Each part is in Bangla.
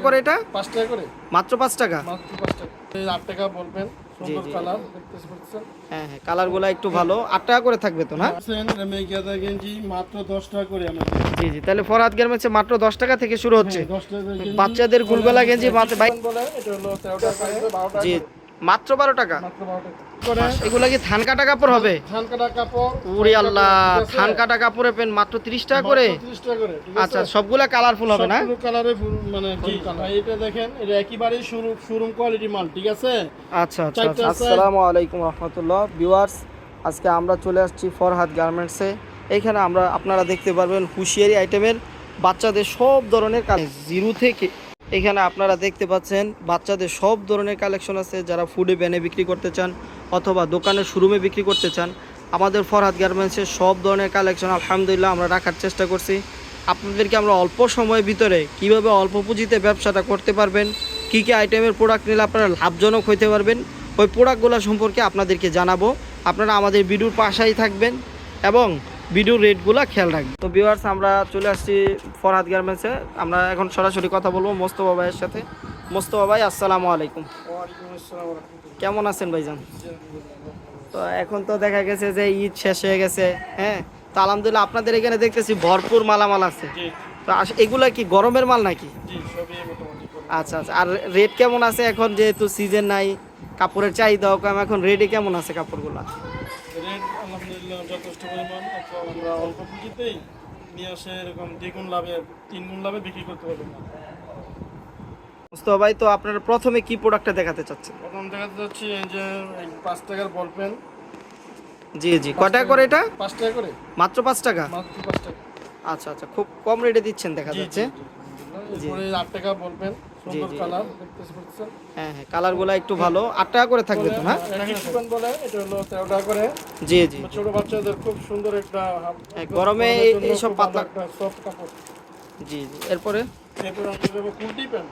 করে এটা 5 টাকা করে, মাত্র 5 টাকা। মাত্র 5 টাকা। এই 8 টাকা বলবেন, সুন্দর কালার দেখতেছ পাচ্ছেন। হ্যাঁ হ্যাঁ, কালারগুলো একটু ভালো। 8 টাকা করে থাকবে তো না? মেঘাদা গেঞ্জি মাত্র 10 টাকা করে আমাদের। জি জি, তাহলে ফরহাদ গার্মেন্টসে মাত্র 10 টাকা থেকে শুরু হচ্ছে। 10 টাকা করে গেঞ্জি, বাচ্চাদের গুলগলা গেঞ্জি মাত্র বলে এটা হলো 13 টাকা করে, 12 টাকা জি, করে, মাত্র 12 টাকা মাত্র 12 টাকা করে। এগুলা কি ধান কাটা কাপড় হবে? ধান কাটা কাপড়, ওরে আল্লাহ, ধান কাটা কাপড়ে পেন মাত্র 30 টাকা করে। 30 টাকা করে, ঠিক আছে। আচ্ছা, সবগুলা কালারফুল হবে না? সবগুলো কালারে মানে কি কালার, এটা দেখেন, এটা একেবারেই শোরুম কোয়ালিটি মাল, ঠিক আছে। আচ্ছা আচ্ছা। আসসালামু আলাইকুম রাহমাতুল্লাহ। ভিউয়ার্স, আজকে আমরা চলে আসছি ফরহাদ গার্মেন্টসে। এখানে আপনারা দেখতে পারবেন হুঁশিয়ারি আইটেমের বাচ্চাদের সব ধরনের জিরো থেকে এখানে আপনারা দেখতে পাচ্ছেন বাচ্চাদের সব ধরনের কালেকশন আছে। যারা ফুডে ব্যানে বিক্রি করতে চান অথবা দোকানের শোরুমে বিক্রি করতে চান, আমাদের ফরহাদ গার্মেন্টসের সব ধরনের কালেকশন আলহামদুলিল্লাহ আমরা রাখার চেষ্টা করছি। আপনাদেরকে আমরা অল্প সময়ের ভিতরে কিভাবে অল্প পুঁজিতে ব্যবসাটা করতে পারবেন, কী কী আইটেমের প্রোডাক্ট নিলে আপনারা লাভজনক হইতে পারবেন, ওই প্রোডাক্টগুলো সম্পর্কে আপনাদেরকে জানাবো। আপনারা আমাদের ভিডিওর পাশেই থাকবেন এবং ভিডিওর রেটগুলো খেয়াল রাখবেন। তো ভিউয়ার্স, আমরা চলে আসছি ফরহাদ গার্মেন্টসে। আমরা এখন সরাসরি কথা বলবো মোস্তফা ভাইয়ের সাথে। মোস্তফা ভাই, আসসালামু আলাইকুম। ওয়ালাইকুম আসসালাম ওয়া রাহমাতুল্লাহ। কেমন আছেন ভাইজান? তো এখন তো দেখা গেছে যে ঈদ শেষ হয়ে গেছে, হ্যাঁ, তো আলহামদুলিল্লাহ আপনাদের এখানে দেখতেছি ভরপুর মালামাল আছে। তো এগুলা কি গরমের মাল নাকি? জি, সবই মোটামুটি। আচ্ছা আচ্ছা, আর রেট কেমন আছে এখন, যেহেতু সিজন নাই, কাপড়ের চাহিদাও কম, এখন রেটে কেমন আছে কাপড়গুলা? রেট আলহামদুলিল্লাহ যথেষ্ট পরিমাণ। এখন আমরা অল্প পুঁজিতেই নিয়ে আসে এরকম দ্বিগুণ লাভে, 3 গুণ লাভে বিক্রি করতে পারবেন। মুস্তফা ভাই, তো আপনারা প্রথমে কি প্রোডাক্টটা দেখাতে চাচ্ছেন? প্রথম দেখাতে যাচ্ছি এই যে 5 টাকার বল পেন। জি জি, কয় টাকা করে এটা? 5 টাকা করে, মাত্র 5 টাকা। মাত্র 5 টাকা। আচ্ছা আচ্ছা, খুব কম রেটে দিচ্ছেন দেখা যাচ্ছে। এরপরে 8 টাকা বল পেন, সুন্দর কালার দেখতেছ পাচ্ছেন। হ্যাঁ হ্যাঁ, কালারগুলো একটু ভালো। 8 টাকা করে থাকবে তো না? এটা কিছু পেন বলে, এটা হলো 13 টাকা করে। জি জি, ছোট বাচ্চাদের খুব সুন্দর একটা গরমে এইসব পাতলা সফট কাপড়। জি জি, এরপরে এরপর আমরা দেবো কুর্তি পেন,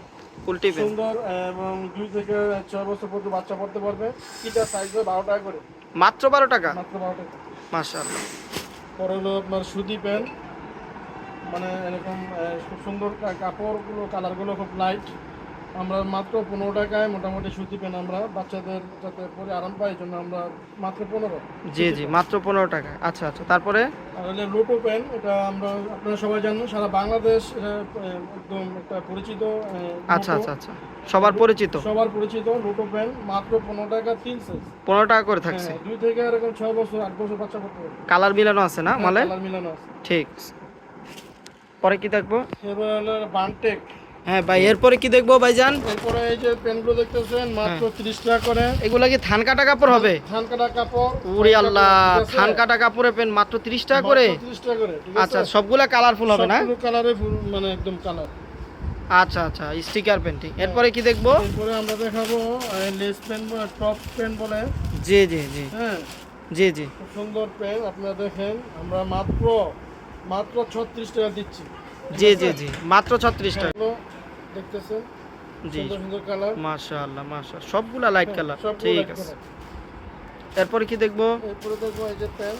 কুলটি পেন সুন্দর এবং 2 থেকে 6 বছর পর্যন্ত বাচ্চা পড়তে পারবে। কিটা সাইজ হয় 12 টাকা করে, মাত্র 12 টাকা। মাত্র 12 টাকা। মাশাআল্লাহ। পরে হলো আপনার সুতি পেন, মানে এরকম খুব সুন্দর কাপড়গুলো, কালারগুলো খুব লাইট। আমরা মাত্র 15 টাকায় মোটামুটি সুতি পেন আমরা বাচ্চাদের যাতে পরে আরাম পায় এই জন্য আমরা মাত্র 15। জি জি, মাত্র 15 টাকা। আচ্ছা আচ্ছা, তারপরে আর হলে লুটো পেন, এটা আমরা আপনারা সবাই জানেন, সারা বাংলাদেশ এটা একদম একটা পরিচিত। আচ্ছা আচ্ছা আচ্ছা, সবার পরিচিত। সবার পরিচিত লুটো পেন, মাত্র 15 টাকা 3 সাইজ। 15 টাকা করে থাকছে। 2 থেকে এরকম 6 বছর 8 বছর বাচ্চা করতে পারবে। কালার মিলানো আছে না মালে? কালার মিলানো আছে। ঠিক আছে। পরে কি দেখবো? এবার হলো বানটেক। হ্যাঁ ভাই, এরপরে কি দেখবো ভাইজান? এরপরে এই যে পেনগুলো দেখতেছেন মাত্র 30 টাকা করে। এগুলা কি ধান কাটা কাপড় হবে? ধান কাটা কাপড়। ওরে আল্লাহ, ধান কাটা কাপড়ে পেন মাত্র 30 টাকা করে। 30 টাকা করে, ঠিক আছে। আচ্ছা, সবগুলা কালারফুল হবে না? সবগুলো কালারে মানে একদম কালার। আচ্ছা আচ্ছা, স্টিকার পেন্টিং। এরপরে কি দেখবো? এরপরে আমরা দেখাবো লেস পেন, টপ পেন বলে। জি জি জি, হ্যাঁ জি জি, খুব সুন্দর পেন। আপনারা দেখেন, আমরা মাত্র 36 টাকা দিচ্ছি। জি জি জি, মাত্র 36 টাকা। এগুলো দেখতেছেন, জি, সুন্দর সুন্দর কালার। মাশাআল্লাহ মাশাআল্লাহ, সবগুলা লাইট কালার। সবগুলো ঠিক light আছে। color। এরপরে কি দেখবো? এরপরে দেখবো এই যে পেন,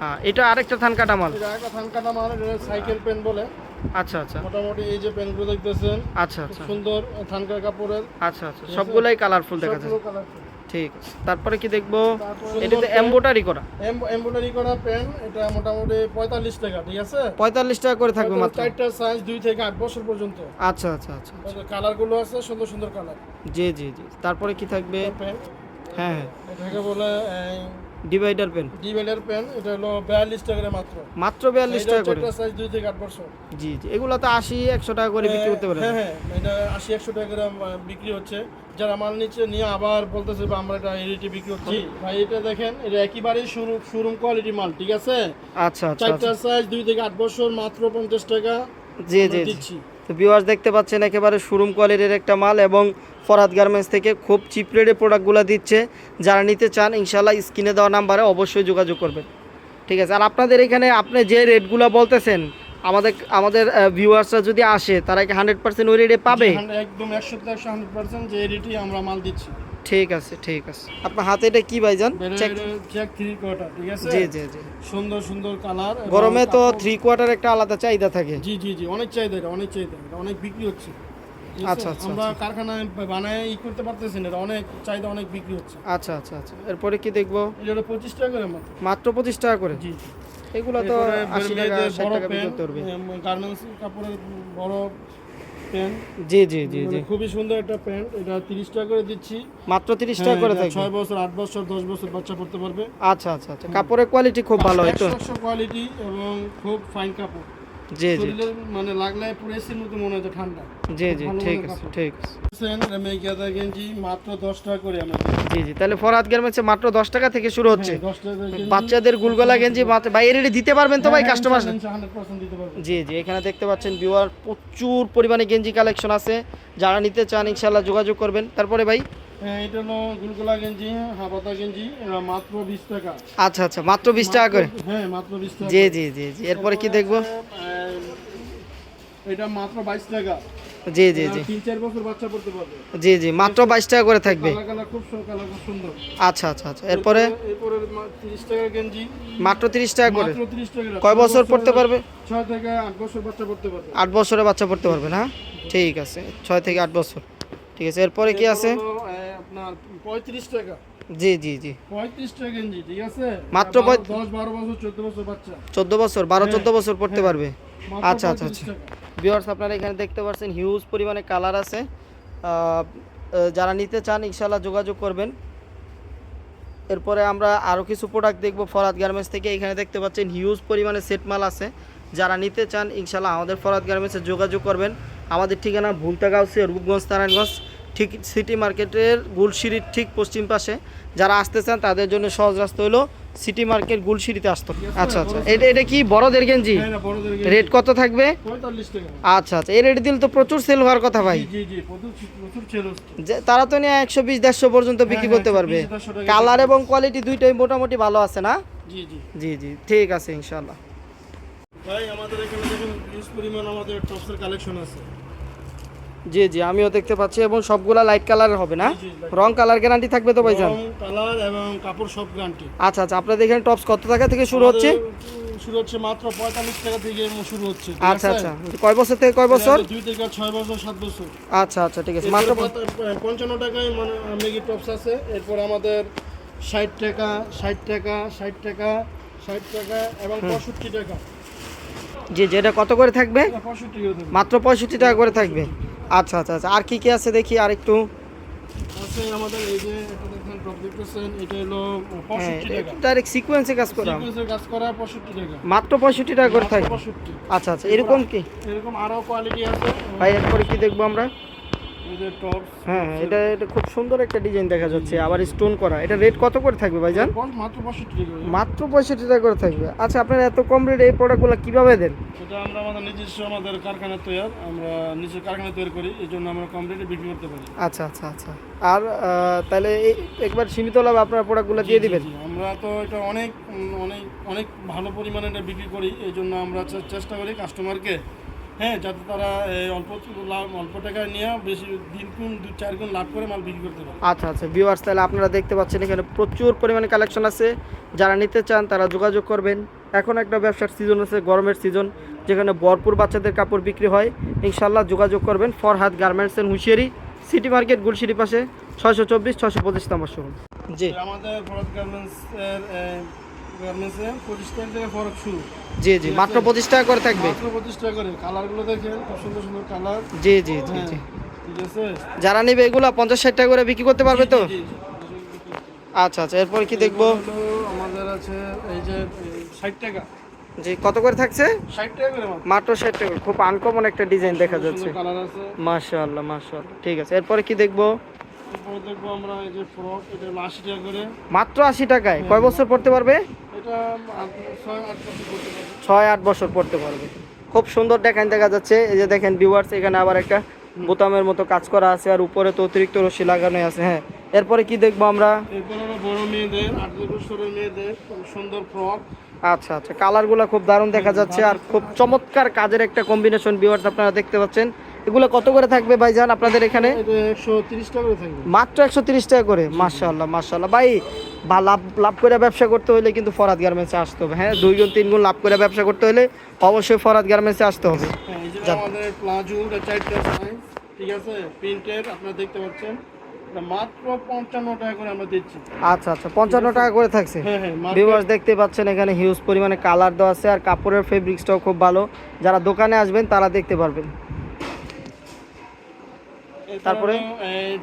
হ্যাঁ, এটা আরেকটা ধান কাটা মাল। এটা একটা ধান কাটা মাল, এটা সাইকেল পেন বলে। আচ্ছা আচ্ছা মোটামুটি এই যে পেনগুলো দেখতেছেন, আচ্ছা খুব আচ্ছা সুন্দর ধান কাটা কাপড়ের। আচ্ছা আচ্ছা, সবগুলাই কালারফুল দেখা সবগুলো যাচ্ছে। কালারফুল। ঠিক আছে, তারপরে কি দেখবো? তারপরে এটা তো এমব্রয়ডারি করা। এমব্রয়ডারি করা পেন, এটা মোটামুটি 45 টাকা, ঠিক আছে। 45 টাকা করে থাকবে মাত্র। 4টা সাইজ 2 থেকে 8 বছর পর্যন্ত। আচ্ছা আচ্ছা আচ্ছা, কালারগুলো আছে সুন্দর সুন্দর কালার। জি জি জি, তারপরে কি থাকবে? পেন, হ্যাঁ, এটাকে বলে ডিভাইডার পেন। ডিভাইডার পেন, এটা হলো 42 টাকা করে মাত্র। মাত্র 42 টাকা করে। 4টা সাইজ 2 থেকে 8 বছর। জি জি, এগুলো তো 80-100 টাকা করে বিক্রি করতে পারে। হ্যাঁ হ্যাঁ, এটা 80-100 টাকা করে বিক্রি হচ্ছে। যারা মাল নিচ্ছে নিয়ে আবার বলতেছে আমরা এটা এই রেটে বিক্রি করছি। ভাই এটা দেখেন, এটা একেবারেই শোরুম কোয়ালিটি মাল, ঠিক আছে। আচ্ছা আচ্ছা 4টা সাইজ 2 থেকে 8 বছর, মাত্র 50 টাকা জি জি দিচ্ছি। তো ভিউয়ার্স দেখতে পাচ্ছেন, একেবারে শোরুম কোয়ালিটির একটা মাল এবং ফরহাদ গার্মেন্টস থেকে খুব চিপ রেটে প্রোডাক্টগুলো দিচ্ছে। যারা নিতে চান ইনশাআল্লাহ স্ক্রিনে দেওয়া নাম্বারে অবশ্যই যোগাযোগ করবেন। ঠিক আছে, আর আপনাদের এখানে আপনি যে রেটগুলো বলতেছেন, আমাদের ভিউয়ার্সরা যদি আসে তারা কি 100% ওই রেটে পাবে? একদম 100% যে রেটই আমরা মাল দিচ্ছি। ঠিক আছে ঠিক আছে। আপনার হাতে এটা কি ভাইজান? চেক 3 কোয়ার্টার, ঠিক আছে। জি জি জি, সুন্দর সুন্দর কালার। গরমে তো 3 কোয়ার্টার একটা আলাদা চাহিদা থাকে। জি জি জি, অনেক চাহিদা, এটা অনেক চাহিদা, এটা অনেক বিক্রি হচ্ছে। ঠিক আছে? আচ্ছা, আচ্ছা, আমরা কারখানায় বানায় করতে পারতেছি না, এটা অনেক চাহিদা, অনেক বিক্রি হচ্ছে। আচ্ছা আচ্ছা আচ্ছা, এরপরে কি দেখবো? এটা হলো 25 টাকা করে মাত্র। মাত্র 25 টাকা করে? জি জি। এগুলো তো এরপরে 80 টাকা মেয়েদের 60 বড় টাকা বিক্রি প্যান্ট, করতে পারবে। গার্মেন্টস কাপড়ের বড় প্যান্ট, জি জি জি জি, খুবই সুন্দর একটা প্যান্ট, এটা 30 টাকা করে দিচ্ছি। মাত্র 30 টাকা করে থাকবে। 6 বছর 8 বছর 10 বছর বাচ্চা পড়তে পারবে। আচ্ছা আচ্ছা আচ্ছা, কাপড়ের কোয়ালিটি খুব ভালো হয় তো? 100% কোয়ালিটি এবং খুব ফাইন কাপড়। জি জি শরীরের মানে লাগলে পুরো এসির মতো মনে হচ্ছে ঠান্ডা। জি খুব জি, ভালো ঠিক মানের আছে কাপড়। ঠিক আছে। আমি গাদা গেঞ্জি মাত্র 10 টাকা করে আমরা দিই। জি জি, তাহলে ফরহাদ গার্মেন্টসে মাত্র 10 টাকা থেকে শুরু হচ্ছে। 10 টাকা গেঞ্জি। বাচ্চাদের গুলগলা গেঞ্জি মাত্র ভাই এর দিতে পারবেন তো ভাই কাস্টমার? 100% দিতে পারবো। জি জি, এখানে দেখতে পাচ্ছেন ভিউয়ার প্রচুর পরিমাণে গেঞ্জি কালেকশন আছে, যারা নিতে চান ইনশাআল্লাহ যোগাযোগ করবেন। তারপরে ভাই এটা হলো গুলগুলা গেঞ্জি, হাবাতা গেঞ্জি, মাত্র 20 টাকা। আচ্ছা আচ্ছা, মাত্র 20 টাকা করে? হ্যাঁ মাত্র 20 টাকা। জি জি জি জি, এরপরে কি দেখবো? এটা মাত্র 22 টাকা। জি জি জি 3-4 বছর বাচ্চা পড়তে পারবে। জি জি, মাত্র 22 টাকা করে থাকবে। কালার খুব সুন্দর। আচ্ছা আচ্ছা আচ্ছা, এরপরে? এরপরে 30 টাকা গেঞ্জি, মাত্র 30 টাকা করে? মাত্র 30 টাকা। কয় বছর পড়তে পারবে? 6 থেকে 8 বছর বাচ্চা পড়তে পারবে। 8 বছরের বাচ্চা পড়তে পারবে না? ঠিক আছে, 6 থেকে 8 বছর, ঠিক আছে। এরপরে কি আছে? আপনার 35 টাকা। জি জি জি, 35 টাকা গেঞ্জি, ঠিক আছে? মাত্র 10 12 বছর 14 বছর বাচ্চা। 14 বছর 12 14 বছর পড়তে পারবে। মাত্র আচ্ছা আচ্ছা 35 আচ্ছা, টাকা। ভিউয়ার্স আপনারা এখানে দেখতে পাচ্ছেন হিউজ পরিমাণে কালার আছে, যারা নিতে চান ইনশাআল্লাহ যোগাযোগ করবেন। এরপরে আমরা আরও কিছু প্রোডাক্ট দেখব ফরহাদ গার্মেন্টস থেকে। এখানে দেখতে পাচ্ছেন হিউজ পরিমাণে সেট মাল আছে, যারা নিতে চান ইনশাআল্লাহ আমাদের ফরহাদ গার্মেন্টসে যোগাযোগ করবেন। আমাদের ঠিকানা ভুলতাগাঁওসি রূপগঞ্জ নারায়ণগঞ্জ, ঠিক সিটি মার্কেটের গুলশিরির ঠিক পশ্চিম পাশে। যারা আসতে চান তাদের জন্য সহজ রাস্তা হলো সিটি মার্কেট গুলশিরিতে আসতে হবে। আচ্ছা আচ্ছা, এটা কি বড়দের গেঞ্জি? হ্যাঁ না, বড়দের গেঞ্জি। রেট কত থাকবে? 45 টাকা। আচ্ছা আচ্ছা, এই রেট দিলে তো প্রচুর সেল হওয়ার কথা ভাই। জি জি, প্রচুর ছেল হচ্ছে। যে তারা তো নিয়ে 120 150 পর্যন্ত বিক্রি করতে পারবে। 120 টাকা। কালার এবং কোয়ালিটি দুইটাই মোটামুটি ভালো আছে না? জি জি। জি জি, ঠিক আছে ইনশাআল্লাহ। ভাই আমাদের এখানে দেখুন হিউজ পরিমাণ আমাদের টপসের কালেকশন আছে। জি জি, আমিও দেখতে পাচ্ছি, এবং সবগুলা লাইট কালারের হবে না? জি, জি, light রং কালার গ্যারান্টি থাকবে তো ভাইজান? রং, কালার এবং কাপড় সব গ্যারান্টি। আচ্ছা আচ্ছা, আপনাদের এখানে টপস কত টাকা থেকে শুরু হচ্ছে? শুরু হচ্ছে মাত্র 45 টাকা থেকে শুরু হচ্ছে। ঠিক আচ্ছা আছে? আচ্ছা, কয় বছর থেকে কয় বছর? 2 থেকে 6 বছর 7 বছর। আচ্ছা আচ্ছা, ঠিক আছে, মাত্র মাত্র 55 টাকায় মানে মেগি টপস আছে। এরপর আমাদের 60 টাকা 60 টাকা 60 টাকা 60 টাকা এবং 65 টাকা। জি জি, এটা কত করে থাকবে? 65 টাকা দেবো। মাত্র 65 টাকা করে থাকবে। আচ্ছা আচ্ছা আচ্ছা, আর কি কি আছে দেখি আর একটু। আছে আমাদের এই যে এটা দেখেন টপ দেখতেছেন, এটা হলো হ্যাঁ, 65 টাকা। ডাইরেক্ট সিকোয়েন্সে কাজ করা, সিকোয়েন্সের কাজ করা 65 টাকা। মাত্র 65 টাকা করে থাকবে। 65। আচ্ছা আচ্ছা, এরকম কি এরকম আরো কোয়ালিটি আছে ভাই? এরপরে কি দেখবো আমরা? এই যে টপস। হ্যাঁ হ্যাঁ, এটা এটা খুব সুন্দর একটা ডিজাইন দেখা যাচ্ছে, আবার স্টোন করা। এটা রেট কত করে থাকবে ভাইজান? মাত্র 65 টাকা। মাত্র 65 টাকা করে থাকবে। আচ্ছা, আপনারা এত কম রেটে এই প্রোডাক্টগুলো কিভাবে দেন? এটা আমরা আমাদের নিজস্ব আমাদের কারখানা তৈরি, আমরা নিজের কারখানা তৈরি করি, এই জন্য আমরা কম রেটে বিক্রি করতে পারি। আচ্ছা আচ্ছা আচ্ছা, আর তাহলে একবার সীমিত লাভ আপনার প্রোডাক্টগুলো দিয়ে দিবেন? জি, আমরা তো এটা অনেক অনেক অনেক ভালো পরিমাণে এটা বিক্রি করি, এই জন্য আমরা চেষ্টা করি কাস্টমারকে, হ্যাঁ, যাতে তারা এই অল্প টাকায় নিয়ে বেশি দিন গুণ 2-4 গুণ লাভ করে মাল বিক্রি করতে পারে। আচ্ছা আচ্ছা, ভিউয়ার্স তাহলে আপনারা দেখতে পাচ্ছেন এখানে প্রচুর পরিমাণে কালেকশন আছে, যারা নিতে চান তারা যোগাযোগ করবেন। এখন একটা ব্যবসার সিজন আছে, গরমের সিজন, যেখানে ভরপুর বাচ্চাদের কাপড় বিক্রি হয়। ইনশাল্লাহ যোগাযোগ করবেন Farhad garments and hosiery, city market গুলশিরি পাশে, 624 625 নম্বর শোরুম। জি আমাদের ফরহাদ গার্মেন্টসের গার্মেন্টসে 25 টাকা থেকে ফরক শুরু। জি জি, মাত্র 25 টাকা করে থাকবে। মাত্র 25 টাকা করে। কালারগুলো দেখেন খুব সুন্দর সুন্দর কালার। জি জি জি জি, ঠিক আছে। যারা নেবে এগুলো 50-60 টাকা করে বিক্রি করতে পারবে তো? জি, জি, জি। আচ্ছা আচ্ছা, এরপর কি দেখবো? হলো আমাদের আছে এই যে 60 টাকা। জি, কত করে থাকছে? 60 টাকা করে মাত্র। মাত্র 60 টাকা। খুব আনকমন একটা ডিজাইন দেখা যাচ্ছে। কালার আছে। মাশাআল্লাহ মাশাআল্লাহ, ঠিক আছে, এরপরে কি দেখবো? এরপরে দেখবো আমরা এই যে ফ্রক, এটা হলো 80 টাকা করে। মাত্র 80 টাকায় কয় বছর পড়তে পারবে? এটা 6-8 বছর করতে পারবে। 6-8 বছর পড়তে পারবে। খুব সুন্দর ডিজাইন দেখা যাচ্ছে। এই যে দেখেন ভিউয়ার্স, এখানে আবার একটা বোতামের মতো কাজ করা আছে, আর উপরে তো অতিরিক্ত রশি লাগানো আছে। হ্যাঁ, এরপরে কি দেখবো আমরা? এরপর হলো বড় মেয়েদের 8 বছরের মেয়েদের খুব সুন্দর ফ্রক। আচ্ছা আচ্ছা, কালারগুলো খুব দারুণ দেখা যাচ্ছে, আর খুব চমৎকার কাজের একটা কম্বিনেশন ভিউয়ার্স আপনারা দেখতে পাচ্ছেন। এগুলো কত করে থাকবে ভাইজান আপনাদের এখানে? এটা 130 টাকা করে থাকবে। মাত্র 130 টাকা করে। মাশাআল্লাহ মাশাআল্লাহ ভাই, বা লাভ লাভ করে ব্যবসা করতে হলে কিন্তু ফরহাদ গার্মেন্টসে আসতে হবে। হ্যাঁ, 2 গুণ 3 গুণ লাভ করে ব্যবসা করতে হলে অবশ্যই ফরহাদ গার্মেন্টসে আসতে হবে। হ্যাঁ, এই যে আমাদের প্লাজো, এটা 4টা সাইজ। ঠিক আছে, প্রিন্টের আপনারা দেখতে পাচ্ছেন, এটা মাত্র 55 টাকা করে আমরা দিচ্ছি। আচ্ছা আচ্ছা, 55 টাকা করে থাকছে। হ্যাঁ হ্যাঁ, ভিউয়ার্স দেখতে পাচ্ছেন এখানে হিউজ পরিমাণে কালার দেওয়া আছে, আর কাপড়ের ফেব্রিক্সটাও খুব ভালো। যারা দোকানে আসবেন তারা দেখতে পারবেন। তারপরে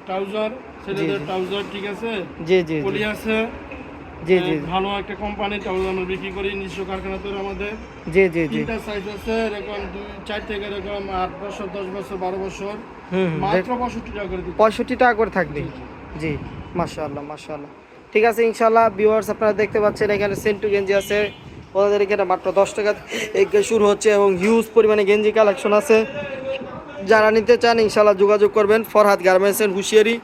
ট্রাউজার, ছেলেদের ট্রাউজার, ঠিক আছে, জি জি পলি আছে, জি জি ভালো একটা কোম্পানি ট্রাউজার আমরা বিক্রি করি নিজস্ব কারখানাতে আমাদের। জি জি জি। তিনটা সাইজ আছে, এরকম 2-4 থেকে এরকম 8 বছর, 10 বছর, 12 বছর, হুম মাত্র 65 টাকা করে দিচ্ছি। 65 টাকা করে থাকবে। জি, মাশাআল্লাহ মাশাআল্লাহ। ঠিক আছে ইনশাআল্লাহ। ভিউয়ার্স আপনারা দেখতে পাচ্ছেন এখানে সেন্টু গেঞ্জি আছে, ওদের এখানে মাত্র 10 টাকা থেকে শুরু হচ্ছে এবং হিউজ পরিমাণে গেঞ্জি কালেকশন আছে। যারা নিতে চান ইনশাআল্লাহ যোগাযোগ করবেন। Farhad garments and hosiery,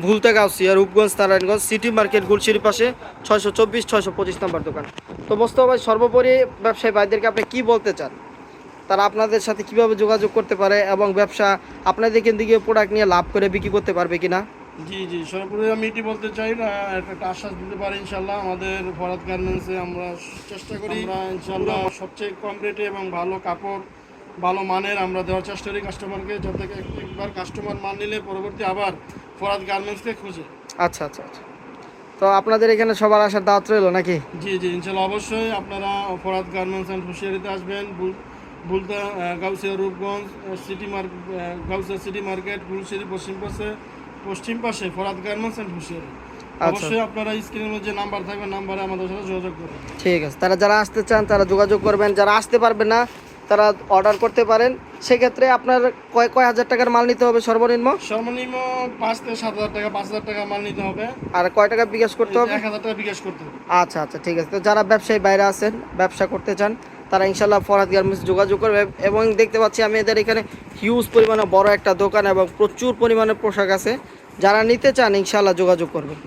Bhulta Gausia, Rupganj, Narayanganj, city market, গুলশির পাশে 624 625 নম্বর দোকান। তো মোস্তফা ভাই, সর্বোপরি ব্যবসায়ী ভাইদেরকে আপনি কি বলতে চান? তারা আপনাদের সাথে কিভাবে যোগাযোগ করতে পারে এবং ব্যবসা আপনাদের এখান থেকে প্রোডাক্ট নিয়ে লাভ করে বিক্রি করতে পারবে কিনা? জি জি, সর্বোপরি আমি এটি বলতে চাই, একটা আশ্বাস দিতে পারি ইনশাল্লাহ, আমাদের ফরহাদ গার্মেন্টসে আমরা চেষ্টা করি, আমরা ইনশাল্লাহ সবচেয়ে কম রেটে এবং ভালো কাপড়, ভালো মানের আমরা দেওয়ার চেষ্টা করি কাস্টমারকে, যাতে একবার কাস্টমার মান নিলে পরবর্তী আবার ফরহাদ গার্মেন্টসকে খুঁজে। আচ্ছা আচ্ছা আচ্ছা। তো আপনাদের এখানে সবার আসার দাওয়াত রইলো নাকি? জি জি, ইনশাল্লাহ অবশ্যই আপনারা ফরহাদ গার্মেন্টস অ্যান্ড হুঁশিয়ারিতে আসবেন। Bulta Gausia, Rupganj, city market, Gausia city market, গুলশিরি পশ্চিম পাশে ফরহাদ গার্মেন্টস অ্যান্ড হুঁশিয়ারি। অবশ্যই আপনারা স্ক্রিনের মধ্যে যে নাম্বার থাকবে, নাম্বারে আমাদের সাথে যোগাযোগ করবেন। ঠিক আছে, তারা যারা আসতে চান তারা যোগাযোগ করবেন, যারা আসতে পারবেন না তারা অর্ডার করতে পারেন। সেক্ষেত্রে আপনার কয় হাজার টাকার মাল নিতে হবে সর্বনিম্ন? সর্বনিম্ন 5 থেকে 7,000 টাকা, 5,000 টাকা মাল নিতে হবে। আর কয় টাকা বিকাশ করতে হবে? 1,000 টাকা বিকাশ করতে হবে। আচ্ছা আচ্ছা, ঠিক আছে। তো যারা ব্যবসায়ী বাইরে আছেন, ব্যবসা করতে চান, তারা ইনশাল্লাহ ফরহাদ গার্মেন্টস যোগাযোগ করবে। এবং দেখতে পাচ্ছি আমি এদের এখানে হিউজ পরিমাণে বড় একটা দোকান এবং প্রচুর পরিমাণে পোশাক আছে। যারা নিতে চান ইনশাল্লাহ যোগাযোগ করবেন।